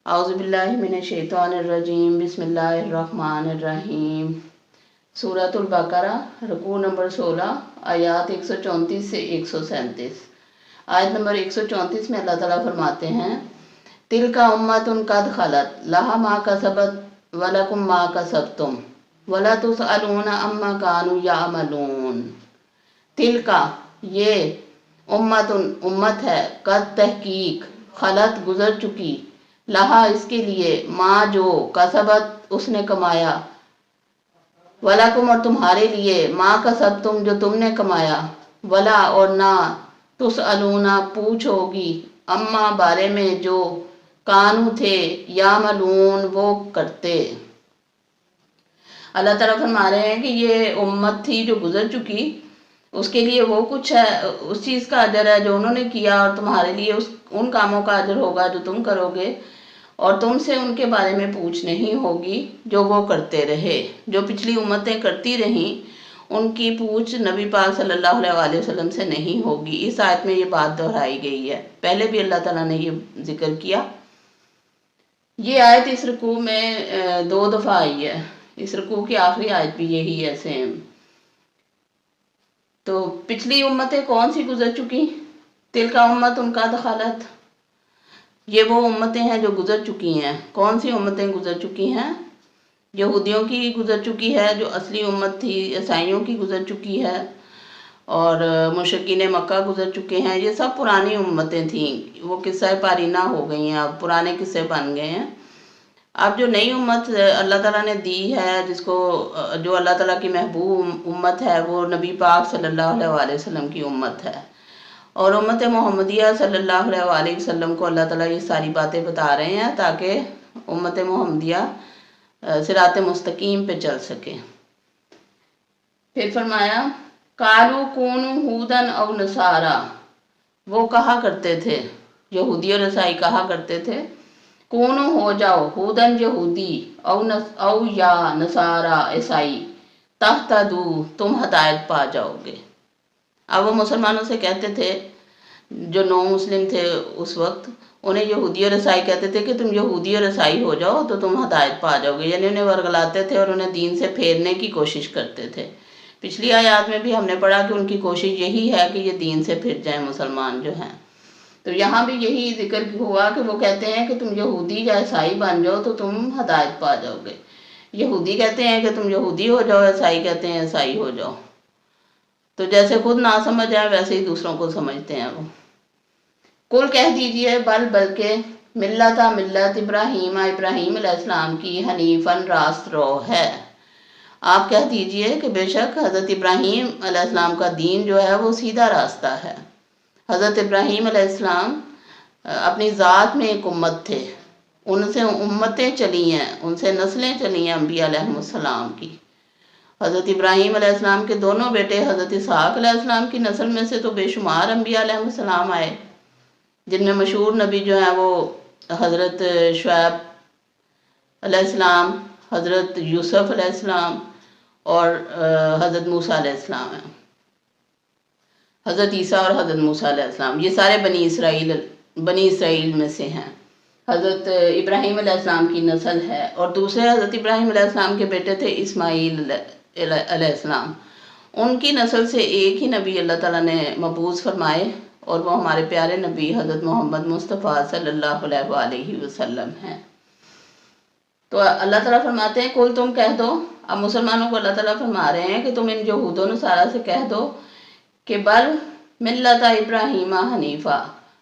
اعوذ باللہ من الشیطان الرجیم، بسم اللہ الرحمن الرحیم۔ سورۃ البقرہ، رکوع نمبر 16، آیات 134 سے 137۔ آیت نمبر 134 میں اللہ تعالیٰ فرماتے ہیں، تلک امۃ قد خلت لہا ما کسبت ولکم ما کسبتم ولا تسألون عما کانوا یعملون۔ تلک یہ امت ہے، قد تحقیق، خلت گزر چکی، لہا اس کے لیے، ماں جو، کسبت اس نے کمایا، ولکم اور تمہارے لیے، ماں کسبتم جو تم نے کمایا، ولا اور نہ، تسألون پوچھ ہوگی، اما بارے میں جو، کانو تھے، یعملون وہ کرتے۔ اللہ تعالیٰ فرما رہے ہیں کہ یہ امت تھی جو گزر چکی، اس کے لیے وہ کچھ ہے، اس چیز کا اجر ہے جو انہوں نے کیا، اور تمہارے لیے ان کاموں کا اجر ہوگا جو تم کرو گے، اور تم سے ان کے بارے میں پوچھ نہیں ہوگی جو وہ کرتے رہے۔ جو پچھلی امتیں کرتی رہیں ان کی پوچھ نبی پاک صلی اللہ علیہ وسلم سے نہیں ہوگی۔ اس آیت میں یہ بات دہرائی گئی ہے، پہلے بھی اللہ تعالیٰ نے یہ ذکر کیا۔ یہ آیت اس رکوع میں 2 دفعہ آئی ہے، اس رکوع کی آخری آیت بھی یہی ہے سیم۔ تو پچھلی امتیں کون سی گزر چکی؟ تلک امت قد خلت، یہ وہ امتیں ہیں جو گزر چکی ہیں۔ کون سی امتیں گزر چکی ہیں؟ یہودیوں کی گزر چکی ہے جو اصلی امت تھی، عیسائیوں کی گزر چکی ہے، اور مشرکین مکہ گزر چکے ہیں۔ یہ سب پرانی امتیں تھیں، وہ قصہ پارینہ ہو گئی ہیں، اب پرانے قصے بن گئے ہیں۔ اب جو نئی امت اللہ تعالیٰ نے دی ہے، جو اللہ تعالیٰ کی محبوب امت ہے، وہ نبی پاک صلی اللہ علیہ وسلم کی امت ہے، اور امت محمدیہ صلی اللہ علیہ وسلم کو اللہ تعالیٰ یہ ساری باتیں بتا رہے ہیں تاکہ امت محمدیہ صراط مستقیم پہ چل سکے۔ پھر فرمایا، قالوا کونوا ھودا او نصارا، وہ کہا کرتے تھے، یہودی اور عیسائی کہا کرتے تھے، کونو ہو جاؤ، ھودن یہودی، او یا نصارا عیسائی، تہتدوا تم ہدایت پا جاؤ گے۔ اب وہ مسلمانوں سے کہتے تھے جو نو مسلم تھے اس وقت، انہیں یہودی اور عیسائی کہتے تھے کہ تم یہودی اور عیسائی ہو جاؤ تو تم ہدایت پا جاؤ گے، یعنی انہیں ورگلاتے تھے اور انہیں دین سے پھیرنے کی کوشش کرتے تھے۔ پچھلی آیات میں بھی ہم نے پڑھا کہ ان کی کوشش یہی ہے کہ یہ دین سے پھر جائیں مسلمان جو ہیں۔ تو یہاں بھی یہی ذکر ہوا کہ وہ کہتے ہیں کہ تم یہودی یا عیسائی بن جاؤ تو تم ہدایت پا جاؤ گے۔ یہودی کہتے ہیں کہ تم یہودی ہو جاؤ، عیسائی کہتے ہیں عیسائی ہو جاؤ۔ تو جیسے خود نہ سمجھ آئے ویسے ہی دوسروں کو سمجھتے ہیں وہ۔ کل کہہ دیجئے، بلکہ ملت ابراہیم علیہ السلام کی حنیفاً راست رو ہے۔ آپ کہہ دیجئے کہ بے شک حضرت ابراہیم علیہ السلام کا دین جو ہے وہ سیدھا راستہ ہے۔ حضرت ابراہیم علیہ السلام اپنی ذات میں ایک امت تھے، ان سے امتیں چلی ہیں، ان سے نسلیں چلی ہیں انبیاء علیہ السلام کی۔ حضرت ابراہیم علیہ السلام کے دونوں بیٹے حضرت اسحاق علیہ السلام کی نسل میں سے تو بے شمار انبیاء علیہ السلام آئے، جن میں مشہور نبی جو ہیں وہ حضرت شعیب علیہ السلام، حضرت یوسف علیہ السلام اور حضرت موسیٰ علیہ السلام ہیں۔ حضرت عیسیٰ اور حضرت موسیٰ علیہ السلام یہ سارے بنی اسرائیل میں سے ہیں۔ حضرت ابراہیم علیہ السلام کی نسل ہے، اور دوسرے حضرت ابراہیم علیہ السلام کے بیٹے تھے اسماعیل علیہ السلام۔ ان کی نسل سے ایک ہی نبی اللہ تعالیٰ نے مبعوث فرمائے، اور وہ ہمارے پیارے نبی حضرت محمد مصطفیٰ صلی اللہ علیہ وسلم ہیں۔ تو اللہ تعالیٰ فرماتے ہیں کل تم کہہ دو، اب مسلمانوں کو اللہ تعالیٰ فرما رہے ہیں کہ تم ان یہود و نصارا سے کہہ دو کہ بل ملت ابراہیم حنیفہ۔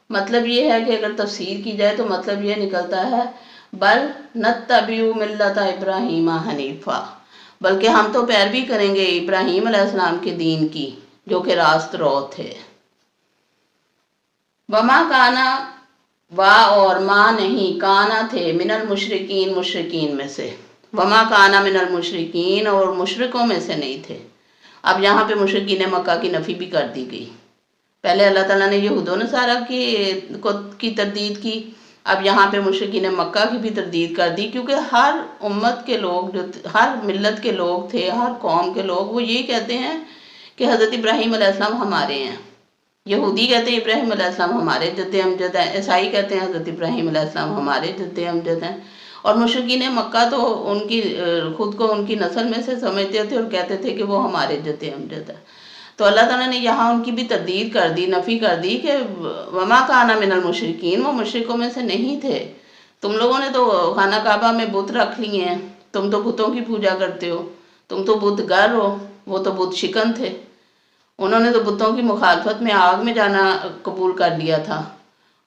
مطلب یہ ہے کہ اگر تفسیر کی جائے تو مطلب یہ نکلتا ہے بل نتبع ملت ابراہیم حنیفہ، بلکہ ہم تو پیروی کریں گے ابراہیم علیہ السلام کے دین کی جو کہ راست رو تھے۔ وما کانا، وا اور ما نہیں، کانا تھے، من المشرکین مشرکین میں سے، وما کانا من المشرکین اور مشرکوں میں سے نہیں تھے۔ اب یہاں پہ مشرکین مکہ کی نفی بھی کر دی گئی۔ پہلے اللہ تعالیٰ نے یہود و نصارا کی تردید کی، اب یہاں پہ مشرکین مکہ کی بھی تردید کر دی، کیونکہ ہر امت کے لوگ ہر ملت کے لوگ تھے، ہر قوم کے لوگ وہ یہی کہتے ہیں کہ حضرت ابراہیم علیہ السلام ہمارے ہیں، یہودی کہتے ہیں ابراہیم علیہ السلام ہمارے جد امجد ہیں، عیسائی کہتے ہیں حضرت ابراہیم علیہ السلام ہمارے جد امجد ہیں، اور مشرکین مکہ تو ان کی خود کو ان کی نسل میں سے سمجھتے تھے اور کہتے تھے کہ وہ ہمارے جد امجد ہیں۔ تو اللہ تعالیٰ نے یہاں ان کی بھی تردید کر دی، نفی کر دی کہ وما کان من المشرکین، وہ مشرکوں میں سے نہیں تھے۔ تم لوگوں نے تو خانہ کعبہ میں بت رکھ لیے ہیں، تم تو بتوں کی پوجا کرتے ہو، تم تو بت گر ہو، وہ تو بت شکن تھے، انہوں نے تو بتوں کی مخالفت میں آگ میں جانا قبول کر لیا تھا،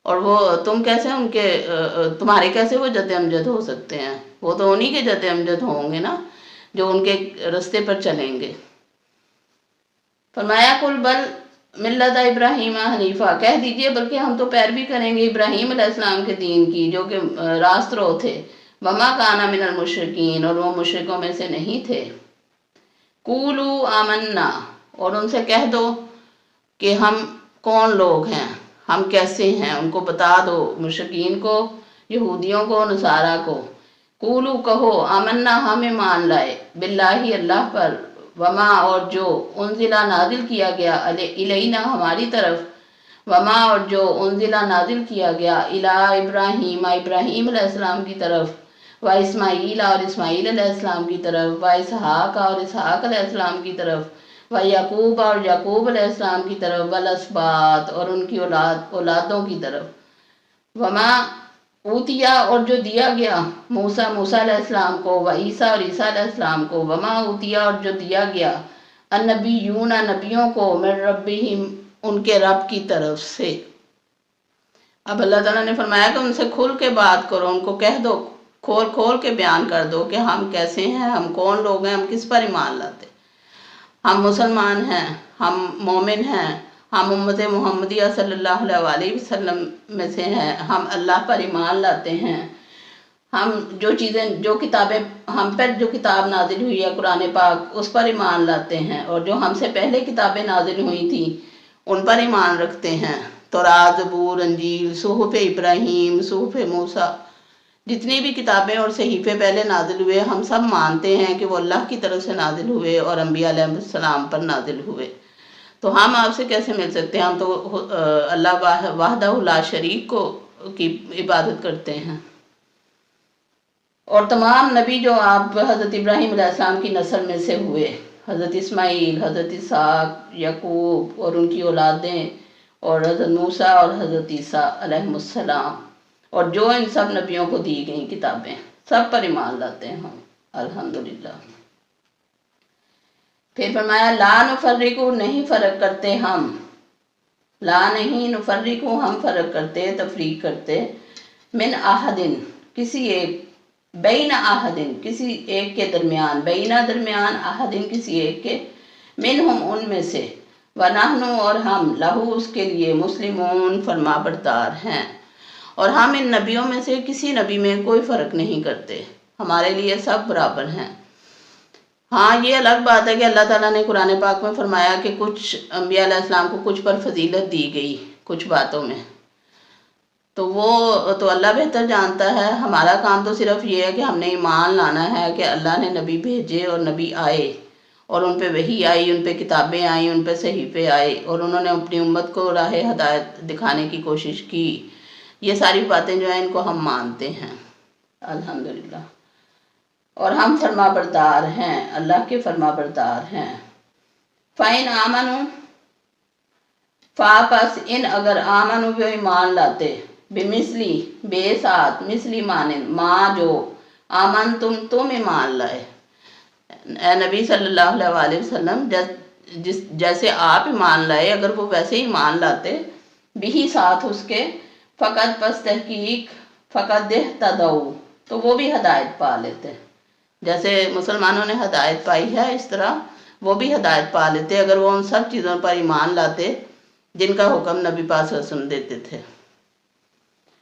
اور وہ تم کیسے ان کے تمہارے کیسے وہ جد امجد ہو سکتے ہیں؟ وہ تو انہی کے جد امجد ہوں گے نا جو ان کے رستے پر چلیں گے۔ فرمایا قل بل ملت ابراہیم حنیفہ، کہہ دیجئے بلکہ ہم تو پیروی کریں گے ابراہیم علیہ السلام کے دین کی جو کہ راست رو تھے، وما کان من المشرکین، اور وہ مشرکوں میں سے نہیں تھے۔ قولو آمنا، اور ان سے کہہ دو کہ ہم کون لوگ ہیں، ہم کیسے ہیں، ان کو بتا دو، مشرکین کو، یہودیوں کو، نصارہ کو۔ قولو کہو، آمنا ہم ایمان لائے، باللہ اللہ پر، وما اور جو انزلہ نازل کیا گیا، الینا ہماری طرف، وما اور جو انزلہ نازل کیا گیا، الی ابراہیم ابراہیم علیہ السلام کی طرف، و اسماعیل اور اسماعیل علیہ السلام کی طرف، و اسحاق اور اسحاق علیہ السلام کی طرف، و یعقوب اور یعقوب علیہ السلام کی طرف، والاسباط اور ان کی اولادوں کی طرف، وما اوتیا اور جو دیا گیا، موسیٰ علیہ السلام کو، و عیسیٰ اور عیسیٰ علیہ السلام کو، وما اوتیا اور جو دیا گیا، النبیون نبیوں کو، من ربہم ان کے رب کی طرف سے۔ اب اللہ تعالیٰ نے فرمایا کہ ان سے کھل کے بات کرو، ان کو کہہ دو، کھول کے بیان کر دو کہ ہم کیسے ہیں، ہم کون لوگ ہیں، ہم کس پر ایمان لاتے، ہم مسلمان ہیں، ہم مومن ہیں، ہم امت محمدیہ صلی اللہ علیہ وسلم میں سے ہیں، ہم اللہ پر ایمان لاتے ہیں، ہم جو کتابیں ہم پر جو کتاب نازل ہوئی ہے قرآن پاک اس پر ایمان لاتے ہیں، اور جو ہم سے پہلے کتابیں نازل ہوئی تھیں ان پر ایمان رکھتے ہیں، تورات، زبور، انجیل، صحف ابراہیم، صحف موسیٰ، جتنی بھی کتابیں اور صحیفے پہلے نازل ہوئے ہم سب مانتے ہیں کہ وہ اللہ کی طرف سے نازل ہوئے اور انبیاء علیہ السلام پر نازل ہوئے۔ تو ہم آپ سے کیسے مل سکتے ہیں؟ ہم تو اللہ وحدہ لا شریک کی عبادت کرتے ہیں، اور تمام نبی جو آپ حضرت ابراہیم علیہ السلام کی نسل میں سے ہوئے، حضرت اسماعیل، حضرت اسحاق، یعقوب اور ان کی اولادیں، اور حضرت موسیٰ اور حضرت عیسیٰ علیہ السلام، اور جو ان سب نبیوں کو دی گئیں کتابیں، سب پر ایمان لاتے ہیں ہم الحمدللہ۔ پھر فرمایا لا نفرقو، نہیں فرق کرتے ہم، لا نہیں، نفرقو ہم فرق کرتے، تفریق کرتے، من احدن کسی ایک، بین احدن کسی ایک کے درمیان، بینا درمیان، احدن کسی ایک کے، منہم ان میں سے، ونحن اور ہم، لہو اس کے لیے، مسلمون فرما بردار ہیں، اور ہم ان نبیوں میں سے کسی نبی میں کوئی فرق نہیں کرتے، ہمارے لیے سب برابر ہیں۔ ہاں یہ الگ بات ہے کہ اللہ تعالیٰ نے قرآن پاک میں فرمایا کہ کچھ انبیاء علیہ السلام کو کچھ پر فضیلت دی گئی کچھ باتوں میں، تو وہ تو اللہ بہتر جانتا ہے، ہمارا کام تو صرف یہ ہے کہ ہم نے ایمان لانا ہے کہ اللہ نے نبی بھیجے اور نبی آئے، اور ان پہ وحی آئی، ان پہ کتابیں آئیں، ان پہ صحیفے آئے، اور انہوں نے اپنی امت کو راہ ہدایت دکھانے کی کوشش کی، یہ ساری باتیں جو ہیں ان کو ہم مانتے ہیں الحمدللہ، اور ہم فرما بردار ہیں، اللہ کے فرما بردار ہیں۔ فَإِنْ آمَنُوا، پس ان اگر آمنوا وہ ایمان لاتے، بمثلی بے ساتھ، مثلی مانند، ما جو، آمن تم ایمان لائے، اے نبی صلی اللہ علیہ وسلم جیسے آپ ایمان لائے اگر وہ ویسے ہی ایمان لاتے، بھی ساتھ اس کے، فقط پس تحقیق، فقط اہتدوا تو وہ بھی ہدایت پا لیتے، جیسے مسلمانوں نے ہدایت پائی ہے اس طرح وہ بھی ہدایت پا لیتے اگر وہ ان سب چیزوں پر ایمان لاتے جن کا حکم نبی پاک صلی اللہ علیہ وسلم دیتے تھے۔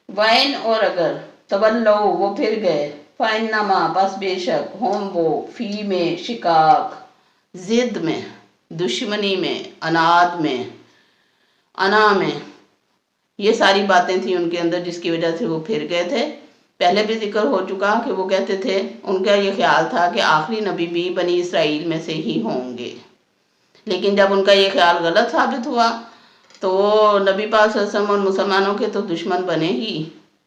وَإِنْ اور اگر، تولوا وہ پھر گئے، فَإِنَّمَا بس بے شک، ہم وہ، فی میں شقاق، ضد میں، دشمنی میں، عناد میں، انا میں، یہ ساری باتیں تھیں ان کے اندر جس کی وجہ سے وہ پھر گئے تھے۔ پہلے بھی ذکر ہو چکا کہ وہ کہتے تھے، ان کا یہ خیال تھا کہ آخری نبی بھی بنی اسرائیل میں سے ہی ہوں گے، لیکن جب ان کا یہ خیال غلط ثابت ہوا تو نبی پاک صلی اللہ علیہ وسلم اور مسلمانوں کے تو دشمن بنے ہی،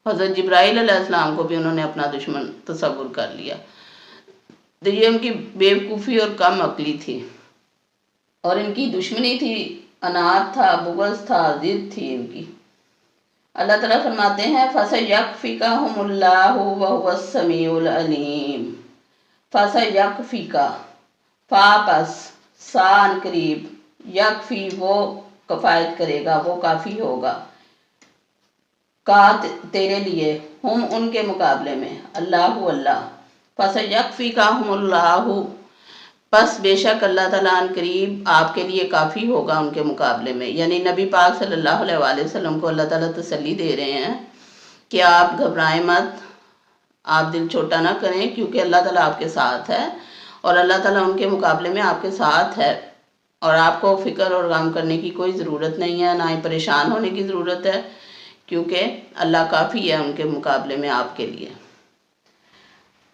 حضرت جبرائیل علیہ السلام کو بھی انہوں نے اپنا دشمن تصور کر لیا۔ تو یہ ان کی بیوقوفی اور کم عقلی تھی، اور ان کی دشمنی تھی، انات تھا، بغض تھا، ضد تھی ان کی۔ اللہ تعالیٰ فرماتے ہیں فَسَيَكْفِيكَهُمُ اللَّهُ وَهُوَ السَّمِيعُ الْعَلِيمُ۔ فَسَيَكْفِيكَ، فا پس، سان قریب، یکفی وہ کفایت کرے گا، وہ کافی ہوگا، کا تیرے لیے، ہم ان کے مقابلے میں، اللہ اللہ، فَسَيَكْفِيكَهُمُ اللَّهُ، پس بے شک اللہ تعالیٰ ان قریب آپ کے لیے کافی ہوگا ان کے مقابلے میں۔ یعنی نبی پاک صلی اللہ علیہ وآلہ وسلم کو اللہ تعالیٰ تسلی دے رہے ہیں کہ آپ گھبرائیں مت، آپ دل چھوٹا نہ کریں، کیونکہ اللہ تعالیٰ آپ کے ساتھ ہے، اور اللہ تعالیٰ ان کے مقابلے میں آپ کے ساتھ ہے، اور آپ کو فکر اور غم کرنے کی کوئی ضرورت نہیں ہے، نہ ہی پریشان ہونے کی ضرورت ہے، کیونکہ اللہ کافی ہے ان کے مقابلے میں آپ کے لیے۔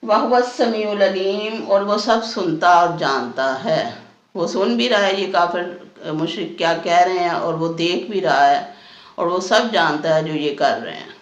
وَهُوَ السَّمِيعُ الْعَلِيمُ، اور وہ سب سنتا اور جانتا ہے، وہ سن بھی رہا ہے یہ کافر مشرک کیا کہہ رہے ہیں، اور وہ دیکھ بھی رہا ہے، اور وہ سب جانتا ہے جو یہ کر رہے ہیں۔